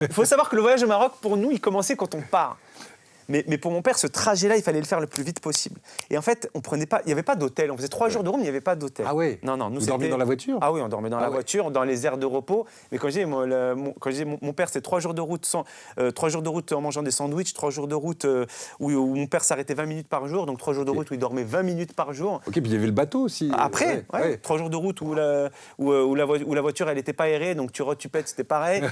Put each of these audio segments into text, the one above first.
Il faut savoir que le voyage au Maroc, pour nous, il commençait quand on part. Mais pour mon père, ce trajet-là, il fallait le faire le plus vite possible. Et en fait, on prenait pas, il n'y avait pas d'hôtel. On faisait 3 jours de route, mais il n'y avait pas d'hôtel. Ah ouais. Non, non. Nous, Vous dormiez dans la voiture? Ah oui, on dormait dans la voiture, dans les aires de repos. Mais quand j'ai mon père, c'est 3 jours de route 3 jours de route en mangeant des sandwichs, 3 jours de route où mon père s'arrêtait 20 minutes par jour, donc 3 jours de route où il dormait 20 minutes par jour. Ok, puis il y avait le bateau aussi. Après, 3 jours de route où la voiture, elle n'était pas aérée, donc tu pètes, c'était pareil.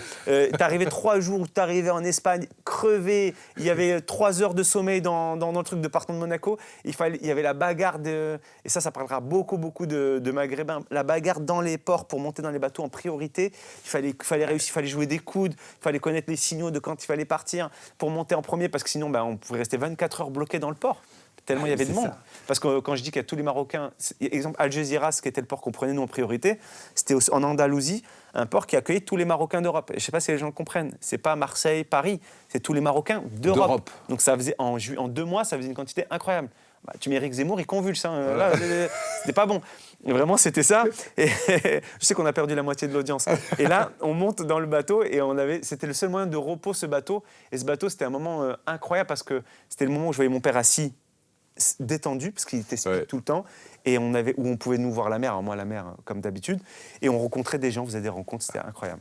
T'arrivais 3 jours où t'arrivais en Espagne, crevé. Il y avait 3 heures de sommeil dans le truc de partant de Monaco. Il y avait la bagarre, et ça parlera beaucoup de Maghrébins, la bagarre dans les ports pour monter dans les bateaux en priorité. Il fallait réussir, il fallait jouer des coudes, il fallait connaître les signaux de quand il fallait partir pour monter en premier, parce que sinon, on pouvait rester 24 heures bloqué dans le port. Tellement il y avait de monde. Parce que quand je dis qu'il y a tous les Marocains, exemple Algeciras, qui était le port qu'on prenait nous en priorité, c'était en Andalousie, un port qui accueillait tous les Marocains d'Europe. Et je ne sais pas si les gens le comprennent. C'est pas Marseille, Paris, c'est tous les Marocains d'Europe. Donc ça faisait en 2 mois, ça faisait une quantité incroyable. Tu mets Éric Zemmour, il convulse. Là, c'était pas bon. Et vraiment, c'était ça. Et je sais qu'on a perdu la moitié de l'audience. Et là, on monte dans le bateau et c'était le seul moyen de repos, ce bateau. Et ce bateau, c'était un moment incroyable parce que c'était le moment où je voyais mon père assis, détendu, parce qu'il était speed tout le temps, et où on pouvait nous voir la mer, alors moi la mer comme d'habitude, et on rencontrait des gens, on faisait des rencontres, c'était incroyable.